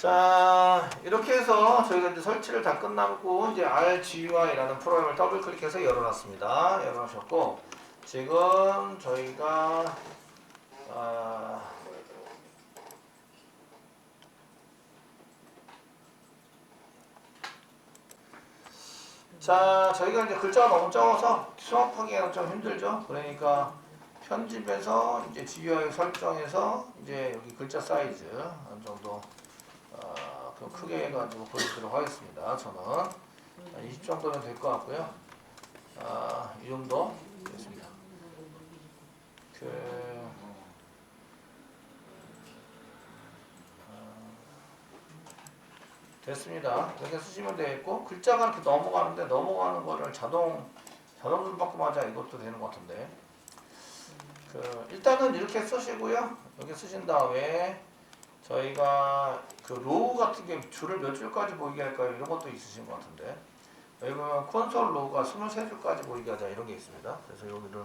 자, 이렇게 해서 저희가 이제 설치를 다 끝났고 이제 RGUI라는 프로그램을 더블 클릭해서 열어놨습니다. 열어놓으셨고 지금 저희가 자, 저희가 이제 글자가 너무 적어서 수업하기가 좀 힘들죠. 그러니까 편집해서 이제 GUI 설정해서 이제 여기 글자 사이즈 어느 정도 좀 크게 해가지고 보여드리도록 하겠습니다. 저는 20 정도면 될 것 같고요. 이 정도 됐습니다. 됐습니다. 이렇게 쓰시면 되겠고 글자가 이렇게 넘어가는데 넘어가는 거를 자동 눈바꿈하자 이것도 되는 것 같은데 일단은 이렇게 쓰시고요. 이렇게 쓰신 다음에 저희가 로우 같은 게 줄을 몇 줄까지 보이게 할까요? 이런 것도 있으신 것 같은데 여기 보면 콘솔 로우가 23줄까지 보이게 하자 이런 게 있습니다. 그래서 여기를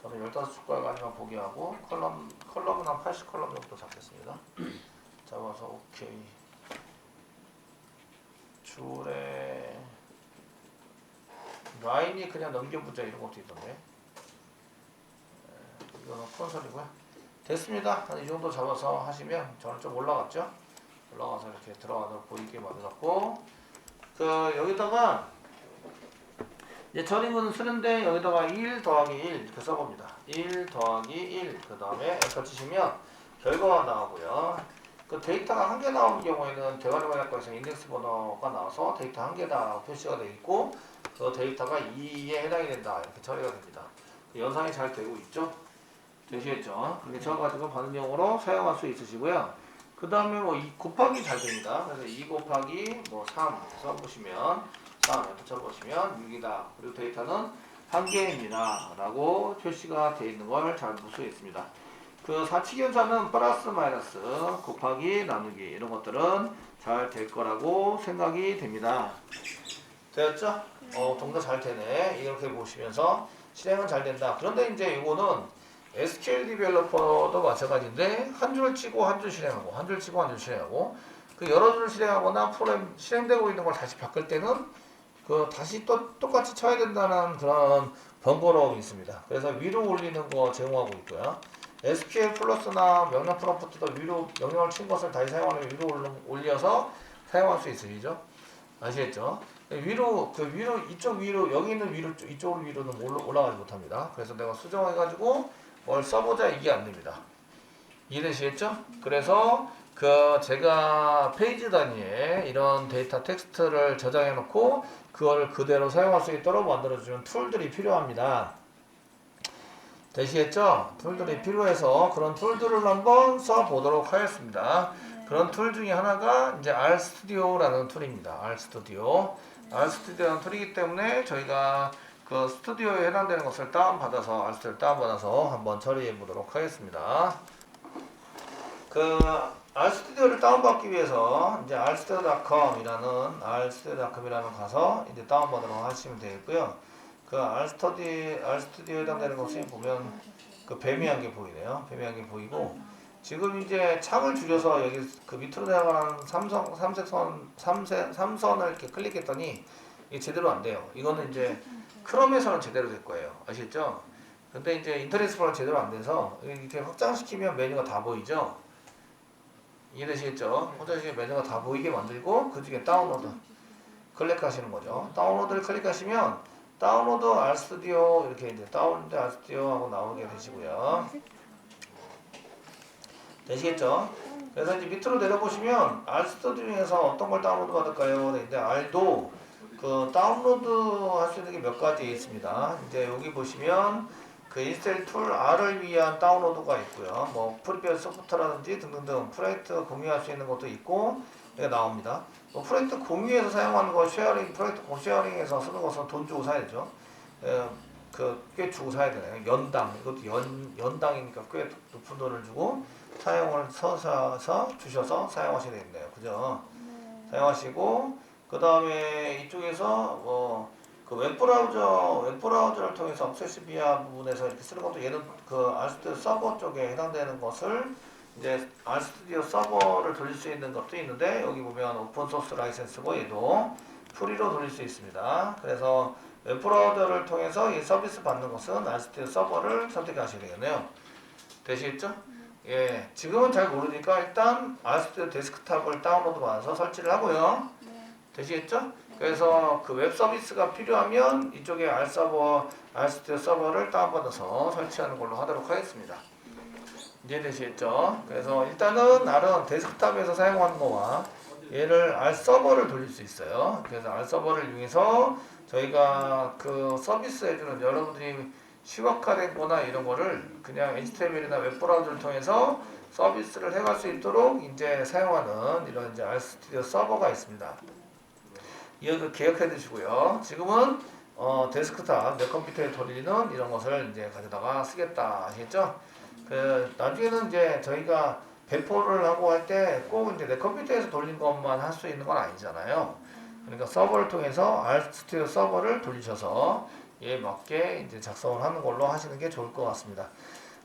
저는 15줄까지만 보게 하고 컬럼은 한 80컬럼 정도 잡겠습니다. 잡아서 오케이. 줄에 라인이 그냥 넘겨보자 이런 것도 있던데 이거는 콘솔이고요. 됐습니다. 한 이 정도 잡아서 하시면 저는 좀 올라갔죠. 올라가서 이렇게 들어가도록 보이게 만들었고 여기다가 이제 전인분은 쓰는데 여기다가 1 더하기 1 이렇게 써봅니다. 1 더하기 1 그 다음에 엔터 치시면 결과가 나오고요. 데이터가 한 개 나오는 경우에는 대괄호학과에서 인덱스 번호가 나와서 데이터 한 개다 표시가 되어 있고 그 데이터가 2에 해당이 된다 이렇게 처리가 됩니다. 연산이 잘 되고 있죠. 되시겠죠? 그렇게 적어가지고 반응용으로 사용할 수 있으시고요. 그 다음에 뭐 2 곱하기 잘 됩니다. 그래서 2 곱하기 뭐 3 써보시면 3 붙여보시면 6이다. 그리고 데이터는 한 개입니다. 라고 표시가 되어 있는 걸 잘 볼 수 있습니다. 사칙 연산은 플러스 마이너스 곱하기 나누기 이런 것들은 잘 될 거라고 생각이 됩니다. 되었죠? 동작 잘 되네. 이렇게 보시면서 실행은 잘 된다. 그런데 이제 이거는 SQL 디벨로퍼도 마찬가지인데 한 줄 치고 한 줄 실행하고 한 줄 치고 한 줄 실행하고 여러 줄 실행하거나 프로그램 실행되고 있는 걸 다시 바꿀 때는 다시 또 똑같이 쳐야 된다는 그런 번거로움이 있습니다. 그래서 위로 올리는 거 제공하고 있고요. SQL 플러스나 명령 프롬프트도 위로 명령을 친 것을 다시 사용하면 위로 올려서 사용할 수 있으시죠? 아시겠죠? 위로 이쪽 위로 여기 있는 위로 이쪽 위로는 올라가지 못합니다. 그래서 내가 수정해가지고 뭘 써보자 이게 안 됩니다. 이해되시겠죠? 그래서 제가 페이지 단위에 이런 데이터 텍스트를 저장해 놓고 그걸 그대로 사용할 수 있도록 만들어주는 툴들이 필요합니다. 되시겠죠? 툴들이 필요해서 그런 툴들을 한번 써보도록 하겠습니다. 그런 툴 중에 하나가 이제 RStudio라는 툴입니다. RStudio라는 툴이기 때문에 저희가 스튜디오에 해당되는 것을 다운받아서 RStudio를 다운받아서 한번 처리해 보도록 하겠습니다. RStudio를 다운받기 위해서 이제 rstudio.com이라는 가서 이제 다운받으러 하시면 되겠고요. RStudio에 해당되는 것이 보면 뱀이 한 개 보이네요. 뱀이 한 개 보이고 지금 이제 창을 줄여서 여기 밑으로 내려가는 삼선을 이렇게 클릭했더니 이게 제대로 안 돼요. 이거는 이제 크롬에서는 제대로 될 거예요. 아시겠죠? 근데 이제 인터넷 explorer 제대로 안 돼서 이렇게 확장시키면 메뉴가 다 보이죠? 이해되시겠죠? 확장시키면 메뉴가 다 보이게 만들고 그 중에 다운로드 클릭하시는 거죠. 다운로드를 클릭하시면 다운로드 RStudio 이렇게 이제 다운로드 RStudio 하고 나오게 되시고요. 되시겠죠? 그래서 이제 밑으로 내려보시면 RStudio에서 어떤 걸 다운로드 받을까요? 근데 R도 다운로드 할 수 있는 게 몇 가지 있습니다. 이제 여기 보시면 인스텔 툴 R을 위한 다운로드가 있고요. 뭐 프리페어 소프트라든지 등등등 프로젝트 공유할 수 있는 것도 있고 이게 나옵니다. 프로젝트 공유해서 사용하는 거 프로젝트 쉐어링에서 쓰는 것은 돈 주고 사야 되죠. 꽤 주고 사야 되나요? 연당 이것도 연당이니까 꽤 높은 돈을 주고 사용을 주셔서 사용하셔야 되겠네요. 그죠? 사용하시고 그 다음에 이쪽에서 웹브라우저를 통해서 액세스 비하 부분에서 이렇게 쓰는 것도 얘는 RStudio 서버 쪽에 해당되는 것을 이제 RStudio 서버를 돌릴 수 있는 것도 있는데 여기 보면 오픈소스 라이센스고 얘도 프리로 돌릴 수 있습니다. 그래서 웹브라우저를 통해서 이 서비스 받는 것은 RStudio 서버를 선택하셔야 되겠네요. 되시겠죠? 예, 지금은 잘 모르니까 일단 RStudio 데스크탑을 다운로드 받아서 설치를 하고요. 되시겠죠? 그래서 그 웹 서비스가 필요하면 이쪽에 RStudio 서버를 다운받아서 설치하는 걸로 하도록 하겠습니다. 이해되시겠죠? 그래서 일단은 R은 데스크탑에서 사용하는 거와 얘를 R 서버를 돌릴 수 있어요. 그래서 R 서버를 이용해서 저희가 그 서비스 해주는 여러분들이 시각화된 거나 이런 거를 그냥 HTML이나 웹브라우저를 통해서 서비스를 해갈 수 있도록 이제 사용하는 이런 이제 RStudio 서버가 있습니다. 이거 기억해 두시고요. 지금은 데스크탑 내 컴퓨터에 돌리는 이런 것을 이제 가져다가 쓰겠다 아시겠죠? 그 나중에는 이제 저희가 배포를 하고 할 때 꼭 이제 내 컴퓨터에서 돌린 것만 할 수 있는 건 아니잖아요. 그러니까 서버를 통해서 RStudio 서버를 돌리셔서 얘에 맞게 이제 작성을 하는 걸로 하시는 게 좋을 것 같습니다.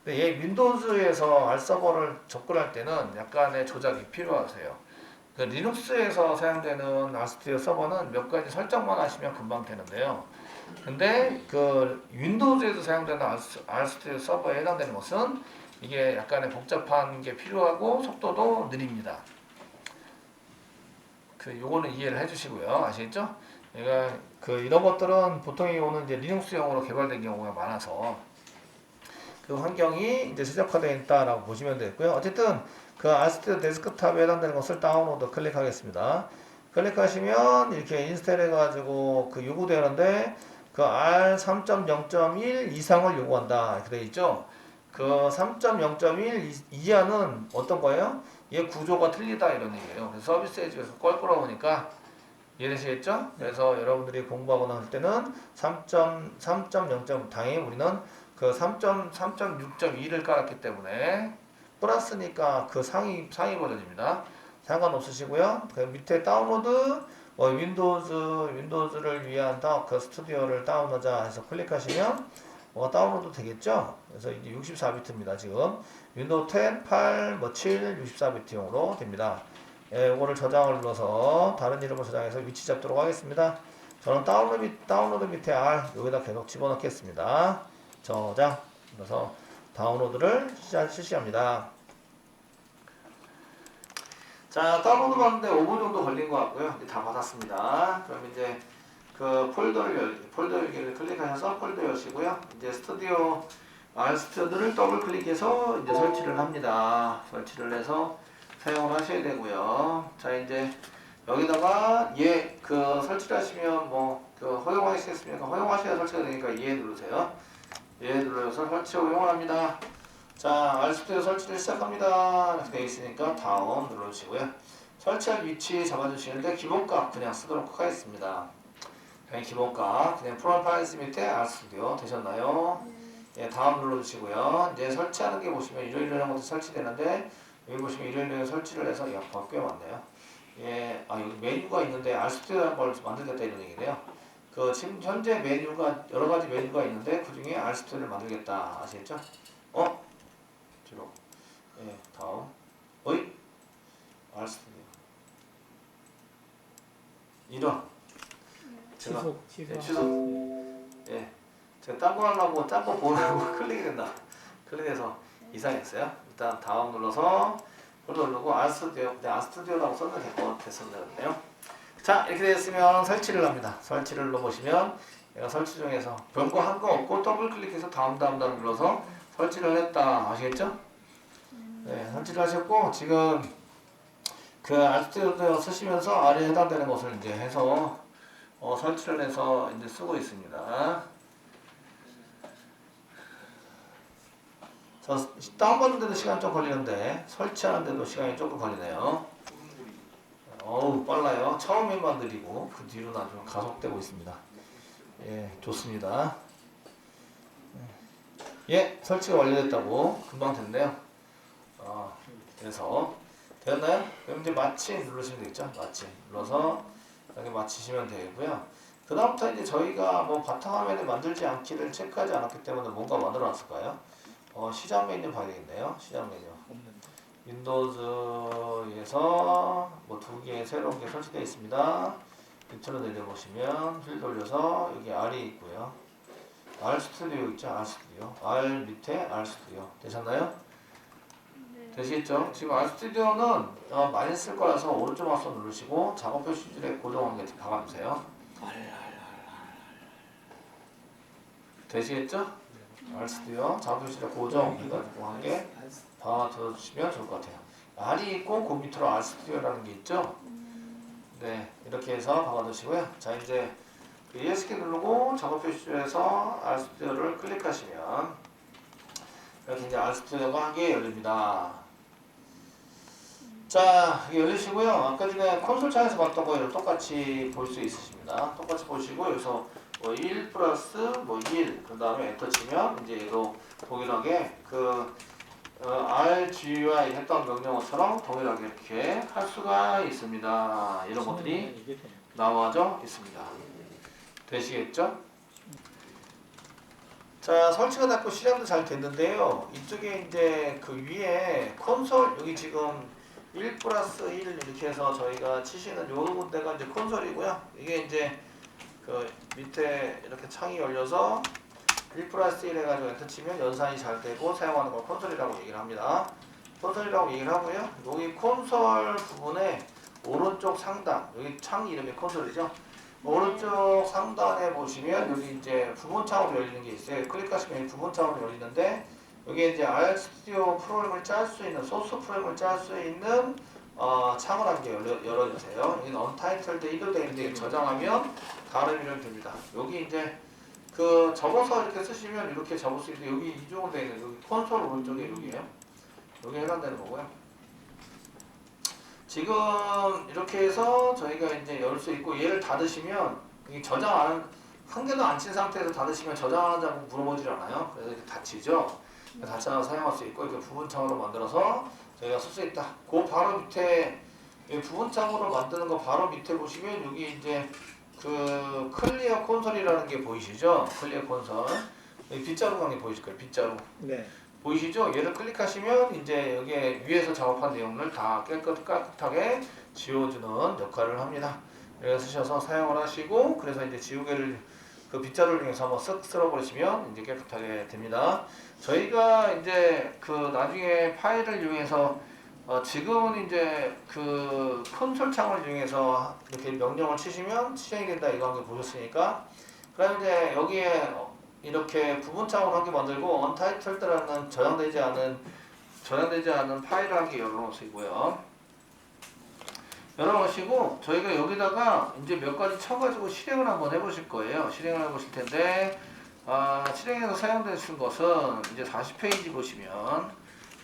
근데 얘 윈도우즈에서 R 서버를 접근할 때는 약간의 조작이 필요하세요. 그 리눅스에서 사용되는 RStudio 서버는 몇 가지 설정만 하시면 금방 되는데요. 근데 그 윈도우즈에서 사용되는 RStudio 서버에 해당되는 것은 이게 약간의 복잡한 게 필요하고 속도도 느립니다. 그 요거는 이해를 해주시고요. 아시겠죠? 얘가 그 이런 것들은 보통 이거는 이제 리눅스용으로 개발된 경우가 많아서 그 환경이 이제 최적화되어 있다라고 보시면 되겠고요. 어쨌든 그 RStudio 데스크탑에 해당되는 것을 다운로드 클릭하겠습니다. 클릭하시면 이렇게 인스톨 해가지고 그 요구되는데 그 R 3.0.1 이상을 요구한다 이렇게 되어 있죠. 그 3.0.1 이하는 어떤 거예요? 얘 구조가 틀리다 이런 얘기예요. 그래서 서비스 에이지에서 껄끄러우니까 이해되시겠죠? 그래서 여러분들이 공부하거나 할 때는 3.0. 당연히 우리는 그 3.6.2를 깔았기 때문에 플러스니까 그 상위 버전입니다. 상관없으시고요. 그 밑에 다운로드 윈도우즈를 위한 그 스튜디오를 다운하자 해서 클릭하시면 다운로드 되겠죠? 그래서 이제 64비트입니다. 지금 윈도우 10, 8, 7, 64비트용으로 됩니다. 예, 이거를 저장을 눌러서 다른 이름으로 저장해서 위치 잡도록 하겠습니다. 저는 다운로드 밑에 R 여기다 계속 집어넣겠습니다. 저장 눌러서 다운로드를 실시합니다. 자, 다운로드 받는데 5분 정도 걸린 것 같고요. 이제 다 받았습니다. 그럼 이제 그 폴더 열기를 클릭하셔서 폴더 여시고요. 이제 RStudio를 더블 클릭해서 이제 설치를 합니다. 설치를 해서 사용을 하셔야 되고요. 자, 이제 여기다가 그 설치를 하시면 그 허용하시겠습니까? 허용하셔야 설치가 되니까 누르세요. 눌러서 설치 허용을 합니다. 자, RStudio 설치를 시작합니다. 이렇게 되어 있으니까 다운 눌러주시고요. 설치할 위치 잡아주시는데 기본값 그냥 쓰도록 하겠습니다. 그냥 기본값 그냥 프로파일스 밑에 RStudio 되셨나요? 예, 다음 눌러주시고요. 이제 설치하는 게 보시면 이러이러한 것도 설치되는데 여기 보시면 이러이러한 설치를 해서 꽤 많네요. 예, 여기 메뉴가 있는데 RStudio라는 걸 만들겠다 이런 얘기네요. 그 지금 현재 메뉴가 여러 가지 메뉴가 있는데 그 중에 RStudio를 만들겠다 아시겠죠? 뒤로. 예, 다음. RStudio. 이런. 취소. 예, 제가 딴 거 하려고 딴 거 보려고 클릭이 된다. 클릭해서 이상했어요. 일단 다음 눌러서 누르고 RStudio라고 써도 됐었네요. 자, 이렇게 되었으면 설치를 합니다. 설치를 눌러보시면 얘가 설치 중에서 별거 한 거 없고 더블 클릭해서 다음 눌러서 설치를 했다. 아시겠죠? 네, 설치를 하셨고 지금 그 RStudio 쓰시면서 R에 해당되는 것을 이제 해서 설치를 해서 이제 쓰고 있습니다. 다운받는데도 시간 좀 걸리는데 설치하는데도 시간이 조금 걸리네요. 어우 빨라요. 처음에만 느리고 그 뒤로는 아주 가속되고 있습니다. 예, 좋습니다. 예, 설치가 완료됐다고 금방 됐네요. 그래서 됐나요? 그럼 이제 마치 누르시면 되겠죠. 마치 눌러서 이렇게 마치시면 되고요. 그 다음부터 이제 저희가 바탕화면을 만들지 않기를 체크하지 않았기 때문에 뭔가 만들어 놨을까요? 시작 메뉴 봐야 되겠네요. 시작 메뉴. 윈도우즈에서 뭐 2개 새로운 게 설치되어 있습니다. 밑으로 내려보시면 휠 돌려서 여기 R이 있고요. R 스튜디오 있죠? R 스튜디오. R 밑에 R 스튜디오. 되셨나요? 네. 되시겠죠? 지금 R 스튜디오는 많이 쓸 거라서 오른쪽 마우스 누르시고 작업 표시줄에 고정한 게 박아주세요. 되시겠죠? R 스튜디오 작업 표시줄에 고정해가지고 한 개 박아두시면 좋을 것 같아요. R이 있고 그 밑으로 R 스튜디오라는 게 있죠? 네, 이렇게 해서 박아두시고요. 자, 이제 ES키 누르고 작업 표시줄에서 R 스튜디오를 클릭하시면 이렇게 이제 R 스튜디오가 한 개 열립니다. 자, 이게 열리시고요. 아까 전에 콘솔 창에서 봤던 거랑 똑같이 볼 수 있으십니다. 똑같이 보시고 여기서 뭐 1 플러스 뭐 1, 그 다음에 엔터 치면 이제 얘도 동일하게 RGUI 했던 명령어처럼 동일하게 이렇게 할 수가 있습니다. 이런 것들이 나와져 있습니다. 되시겠죠? 자, 설치가 됐고 실행도 잘 됐는데요. 이쪽에 이제 그 위에 콘솔 여기 지금 1 플러스 1 이렇게 해서 저희가 치시는 요 군데가 이제 콘솔이고요. 이게 이제 그 밑에 이렇게 창이 열려서 1 플러스 1 해가지고 엔터 치면 연산이 잘 되고 사용하는 걸 콘솔이라고 얘기를 합니다. 콘솔이라고 얘기를 하고요. 여기 콘솔 부분에 오른쪽 상단, 여기 창 이름이 콘솔이죠. 오른쪽 상단에 보시면 여기 이제 부분창으로 열리는 게 있어요. 클릭하시면 부분창으로 열리는데 여기 이제 R 스튜디오 프로그램을 짤 수 있는 소스 프로그램을 짤 수 있는 창을 한 개 열어주세요. 여기는 Untitled 1로 되어 있는데 저장하면 다른 이름이 됩니다. 여기 이제 그 접어서 이렇게 쓰시면 이렇게 접을 수 있는데 여기 이쪽으로 되어 있는 여기 콘솔 오른쪽에 여기에요. 여기 해당되는 거고요. 지금 이렇게 해서 저희가 이제 열 수 있고 얘를 닫으시면 여기 저장 안 한 개도 안 친 상태에서 닫으시면 저장하자고 물어보질 않아요. 그래서 이렇게 닫히죠. 닫혀서 사용할 수 있고 이렇게 부분창으로 만들어서 저희가 쓸 수 있다. 그 바로 밑에 부분창으로 만드는 거 바로 밑에 보시면 여기 이제 그 클리어 콘솔이라는 게 보이시죠? 클리어 콘솔. 여기 빗자루 관계 보이실 거예요. 빗자루. 네. 보이시죠? 얘를 클릭하시면 이제 여기에 위에서 작업한 내용을 다 깨끗하게 지워주는 역할을 합니다. 이렇게 쓰셔서 사용을 하시고 그래서 이제 지우개를 그 빗자루를 이용해서 한번 쓱 쓸어버리시면 이제 깨끗하게 됩니다. 저희가 이제 그 나중에 파일을 이용해서 지금은 이제 그 콘솔 창을 이용해서 이렇게 명령을 치시면 실행이 된다 이거 한개 보셨으니까 그럼 이제 여기에 이렇게 부분창으로 한 개 만들고 Untitled라는 저장되지 않은 파일을 한 개 열어놓으시고요. 열어놓으시고 저희가 여기다가 이제 몇 가지 쳐가지고 실행을 한번 해보실 거예요. 실행을 해보실 텐데 실행에서 사용되는 것은 이제 40페이지 보시면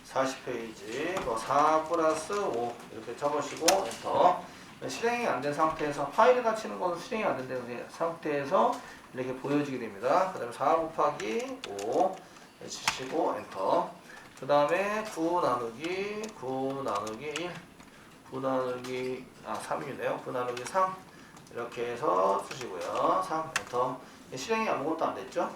40페이지 뭐 4 플러스 5 이렇게 쳐보시고 엔터. 실행이 안 된 상태에서 파일에다 치는 것은 실행이 안 된 상태에서 이렇게 보여지게 됩니다. 그 다음에 4 곱하기 5 치시고 엔터. 그 다음에 9 나누기 1 9 나누기 3이네요. 9 나누기 3 이렇게 해서 쓰시고요. 3 엔터. 실행이 아무것도 안 됐죠?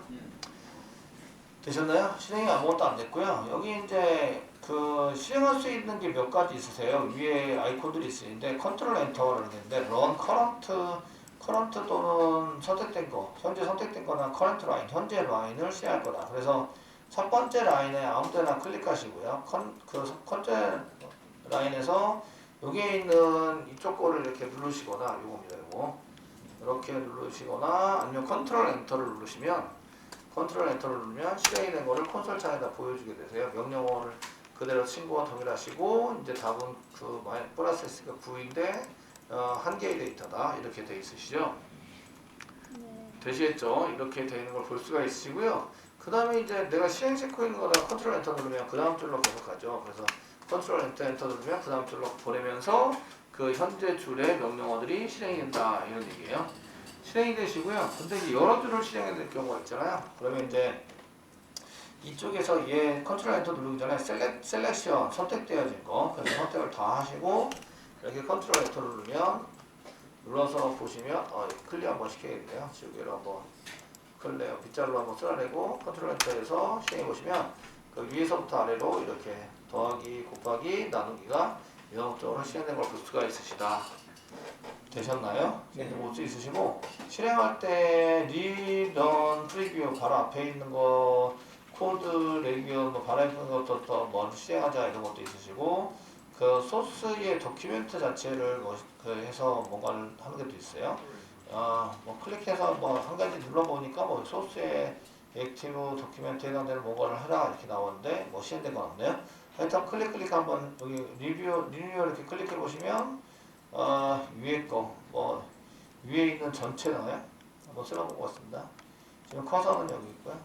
되셨나요? 실행이 아무것도 안 됐고요. 여기 이제 그 실행할 수 있는 게 몇 가지 있으세요. 위에 아이콘들이 있는데 컨트롤 엔터라는 게 있는데 run current 또는 선택된 거, 현재 선택된 거나 current 라인, 현재 라인을 실행할 거다. 그래서 첫 번째 라인에 아무 데나 클릭하시고요. 그 번째 라인에서 여기에 있는 이쪽 거를 이렇게 누르시거나 요겁니다. 요거 이렇게 누르시거나 아니면 컨트롤 엔터를 누르시면 실행이 된 거를 콘솔 창에다 보여주게 되세요. 명령어를 그대로 친구와 동일하시고 이제 답은 그 플러스 S가 9인데 한 개의 데이터다 이렇게 돼 있으시죠? 네. 되시겠죠? 이렇게 돼 있는 걸 볼 수가 있으시고요. 그 다음에 이제 내가 실행 체크 있는 거다 컨트롤 엔터 누르면 그 다음 줄로 계속 가죠. 그래서 컨트롤 엔터 누르면 그 다음 줄로 보내면서 그 현재 줄의 명령어들이 실행이 된다 이런 얘기예요. 실행이 되시고요. 근데 이제 여러 줄을 실행해야 될 경우가 있잖아요. 그러면 이제 이쪽에서 얘 컨트롤 엔터 누르기 전에 셀렉션 선택되어진 거 그래서 선택을 다 하시고 이렇게 컨트롤 엔터를 눌러서 보시면 클리어 한번 시켜야겠네요. 지우개로 한번 클리어 빗자루로 한번 쓸어내고 컨트롤 엔터에서 실행해 보시면 그 위에서부터 아래로 이렇게 더하기 곱하기 나누기가 영역적으로 실행된 걸 볼 수가 있으시다. 되셨나요? 볼수 있으시고 실행할 때 리런 프리뷰 바로 앞에 있는 거 코드 레뷰 뭐 바로 있는 것부터 먼저 실행하자 이런 것도 있으시고 그 소스의 도큐멘트 자체를 그 해서 뭔가를 하는 것도 있어요. 뭐 클릭해서 뭐 한 가지 눌러보니까 뭐 소스의 액티브 도큐멘트에 해당되는 뭔가를 해라 이렇게 나오는데 뭐 실행된 건 없네요. 일단 클릭 한번 여기 리뷰 이렇게 클릭해 보시면 위에 거 뭐 위에 있는 전체 나와요. 한번 쓸어본 것 같습니다. 지금 커서는 여기 있고요.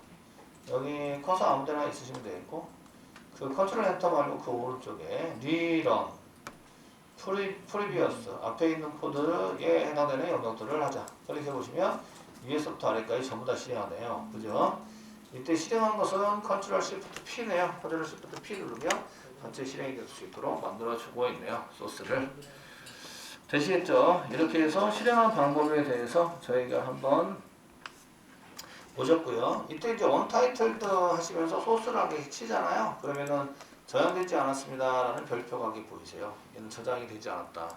여기 커서 아무데나 있으시면 되겠고 그 컨트롤 엔터 말고 그 오른쪽에 리런 프리비어스 앞에 있는 코드에 해당되는 영역들을 하자 클릭해 보시면 위에서부터 아래까지 전부 다 실행하네요. 그죠? 이때 실행한 것은 컨트롤 시프트 P네요. 컨트롤 시프트 P 누르면 전체 실행이 될 수 있도록 만들어 주고 있네요. 소스를. 되시겠죠? 이렇게 해서 실행한 방법에 대해서 저희가 한번 보셨고요. 이때 이제 언타이틀드 하시면서 소스라고 치잖아요. 그러면은 저장되지 않았습니다라는 별표가 보이세요. 얘는 저장이 되지 않았다.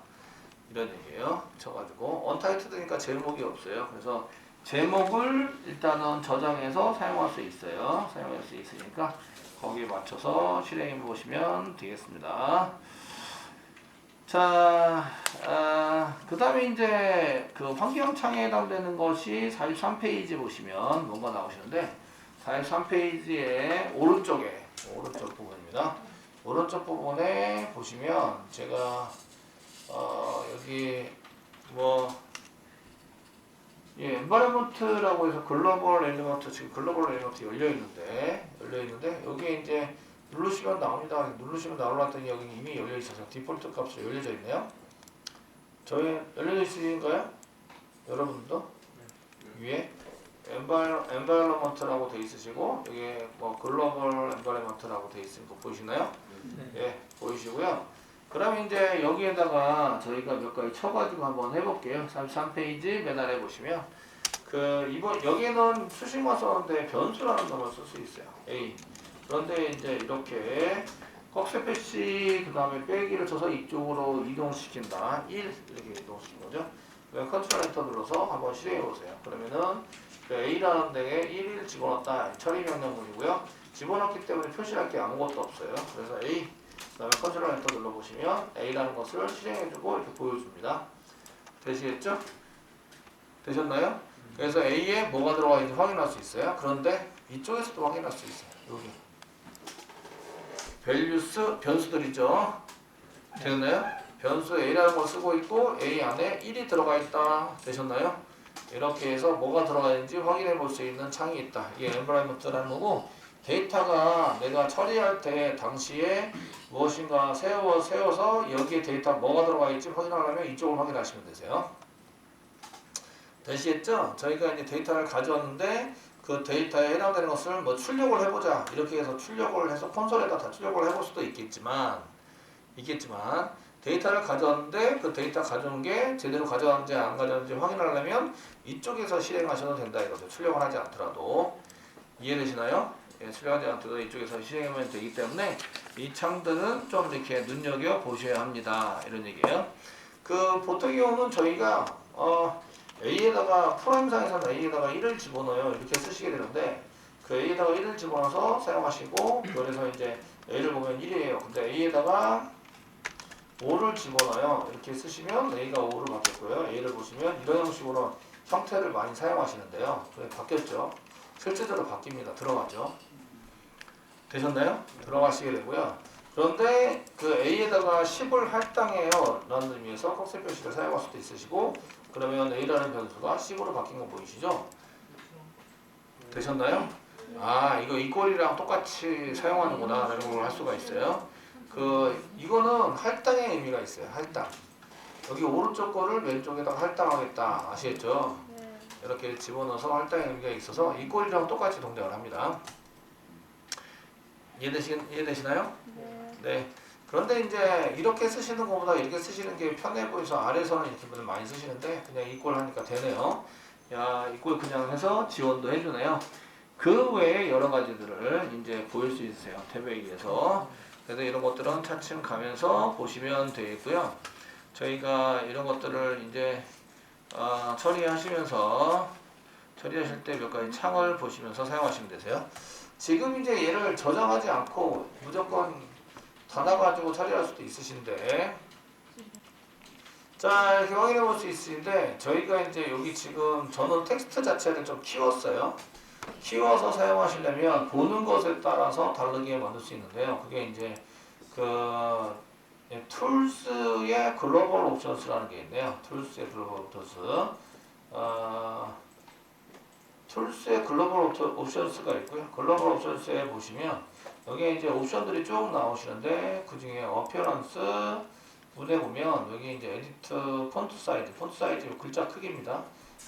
이런 얘기예요. 쳐가지고 언타이틀드니까 제목이 없어요. 그래서 제목을 일단은 저장해서 사용할 수 있어요. 사용할 수 있으니까 거기에 맞춰서 실행해 보시면 되겠습니다. 자, 그 다음에 이제 그 환경창에 해당되는 것이 43페이지 보시면 뭔가 나오시는데 43페이지의 오른쪽 부분입니다. 오른쪽 부분에 보시면 제가 여기 뭐 environment라고 해서 글로벌 엘리먼트 지금 글로벌 엘리먼트 열려 있는데 여기에 이제 누르시면 나옵니다. 누르시면 나오려더니 여기 이미 열려 있어서 디폴트 값으로 열려져 있네요. 저희 열려져 있으신가요? 여러분도 위에 environment라고 돼 있으시고 여기 뭐 글로벌 environment라고 돼 있는 거 보이시나요? 네, 보이시고요. 그럼 이제 여기에다가 저희가 몇 가지 쳐가지고 한번 해볼게요. 33페이지 맨 아래 보시면 이번 여기는 수식만 썼는데 변수라는 놈을 쓸 수 있어요. A. 그런데 이제 이렇게 꺽쇠패시 그 다음에 빼기를 쳐서 이쪽으로 이동시킨다. 1 이렇게 이동시킨 거죠. 그럼 컨트롤 엔터 눌러서 한번 실행해 보세요. 그러면은 A라는 데에 1을 집어넣었다. 처리 명령문이고요. 집어넣기 때문에 표시할 게 아무것도 없어요. 그래서 A 그 다음에 컨트롤 엔터 눌러보시면 A라는 것을 실행해주고 이렇게 보여줍니다. 되시겠죠? 되셨나요? 그래서 A에 뭐가 들어가 있는지 확인할 수 있어요. 그런데 이쪽에서도 확인할 수 있어요. 여기 밸류스 변수들이죠. 되셨나요? 변수 A라는 걸 쓰고 있고 A 안에 1이 들어가 있다. 되셨나요? 이렇게 해서 뭐가 들어가 있는지 확인해 볼 수 있는 창이 있다. 이게 environment라는 거고 데이터가 내가 처리할 때 당시에 무엇인가 세워서 여기에 데이터 뭐가 들어가 있지 확인하려면 이쪽을 확인하시면 되세요. 되시겠죠? 저희가 이제 데이터를 가져왔는데 그 데이터에 해당되는 것을 뭐 출력을 해보자 이렇게 해서 출력을 해서 콘솔에다 다 출력을 해볼 수도 있겠지만 데이터를 가져왔는데 그 데이터 가져온 게 제대로 가져왔는지 안 가져왔는지 확인하려면 이쪽에서 실행하셔도 된다 이거죠. 출력을 하지 않더라도. 이해되시나요? 예, 출력하지 않더라도 이쪽에서 실행하면 되기 때문에 이 창들은 좀 이렇게 눈여겨 보셔야 합니다. 이런 얘기예요. 그 보통의 경우는 저희가 A에다가 프로그램상에서는 A에다가 1을 집어넣어요. 이렇게 쓰시게 되는데 그 A에다가 1을 집어넣어서 사용하시고 그래서 이제 A를 보면 1이에요. 근데 A에다가 5를 집어넣어요. 이렇게 쓰시면 A가 5로 바뀌었고요. A를 보시면 이런 형식으로 형태를 많이 사용하시는데요. 그게 바뀌었죠. 실제적으로 바뀝니다. 들어가죠. 되셨나요? 들어가시게 되고요. 그런데 그 A에다가 10을 할당해요 라는 의미에서 꺽쇠 표시를 사용할 수도 있으시고 그러면 A라는 변수가 10으로 바뀐 거 보이시죠? 되셨나요? 아 이거 이꼴이랑 똑같이 사용하는구나 라는 걸 할 수가 있어요. 이거는 할당의 의미가 있어요. 할당. 여기 오른쪽 거를 왼쪽에다가 할당하겠다. 아시겠죠? 네. 이렇게 집어넣어서 할당의 의미가 있어서 이꼴이랑 똑같이 동작을 합니다. 이해되시나요? 네. 네. 그런데 이제 이렇게 쓰시는 것보다 이렇게 쓰시는 게 편해 보여서 아래에서는 이렇게 분들 많이 쓰시는데 그냥 이꼴 하니까 되네요. 야, 이꼴 그냥 해서 지원도 해주네요. 그 외에 여러 가지들을 이제 보일 수 있어요. 탭에 의해서. 그래서 이런 것들은 차츰 가면서 보시면 되겠고요. 저희가 이런 것들을 이제 처리하실 때 몇 가지 창을 보시면서 사용하시면 되세요. 지금 이제 얘를 저장하지 않고 무조건 닫아가지고 처리할 수도 있으신데, 자 이렇게 확인해 볼 수 있으신데, 저희가 이제 여기 지금 저는 텍스트 자체를 좀 키웠어요. 키워서 사용하시려면 보는 것에 따라서 다르게 만들 수 있는데요. 그게 이제 그 툴스의 글로벌 옵션스라는 게 있네요. 툴스의 글로벌 옵션스. 툴스의 글로벌 옵션스가 있고요. 글로벌 옵션스에 보시면 여기에 이제 옵션들이 쭉 나오시는데, 그 중에 어피어런스 문에 보면 여기 이제 에디트 폰트 사이즈 글자 크기입니다.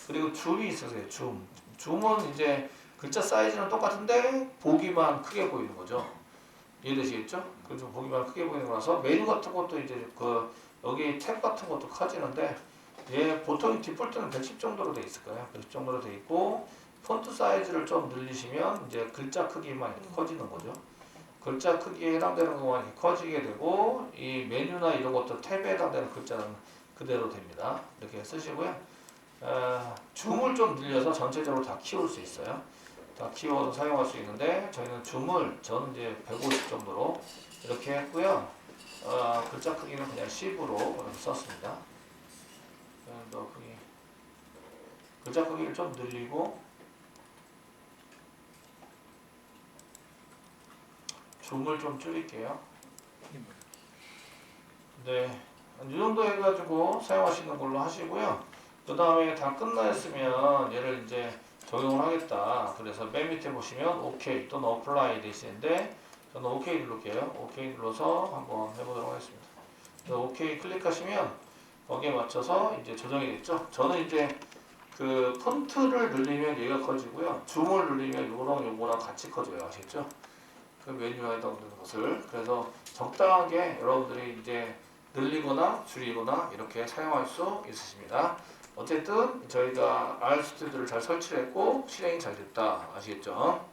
그리고 줌이 있으세요. 줌은 이제 글자 사이즈는 똑같은데 보기만 크게 보이는 거죠. 이해되시겠죠? 그래서 보기만 크게 보이는 거라서 메뉴 같은 것도 이제 그 여기 탭 같은 것도 커지는데, 얘 보통 디폴트는 110 정도로 돼 있을 거예요. 110 정도로 돼 있고, 폰트 사이즈를 좀 늘리시면 이제 글자 크기만 이렇게 커지는 거죠. 글자 크기에 해당되는 것만 이렇게 커지게 되고, 이 메뉴나 이런 것도 탭에 해당되는 글자는 그대로 됩니다. 이렇게 쓰시고요. 줌을 좀 늘려서 전체적으로 다 키울 수 있어요. 다 키워서 사용할 수 있는데, 저는 이제 150 정도로 이렇게 했고요. 글자 크기는 그냥 10으로 이렇게 썼습니다. 글자 크기를 좀 늘리고, 줌을 좀 줄일게요. 네, 이 정도 해가지고 사용하시는 걸로 하시고요. 그 다음에 다 끝나있으면 얘를 이제 적용을 하겠다. 그래서 맨 밑에 보시면 OK 또는 Apply 돼 있는데, 저는 OK 누를게요. OK 눌러서 한번 해보도록 하겠습니다. OK 클릭하시면 거기에 맞춰서 이제 조정이 됐죠. 저는 이제 그 폰트를 늘리면 얘가 커지고요. 줌을 늘리면 요거랑 같이 커져요. 아시겠죠? 그 메뉴에 해당되는 것을. 그래서 적당하게 여러분들이 이제 늘리거나 줄이거나 이렇게 사용할 수 있으십니다. 어쨌든 저희가 R 스튜디오를 잘 설치했고 실행이 잘 됐다. 아시겠죠?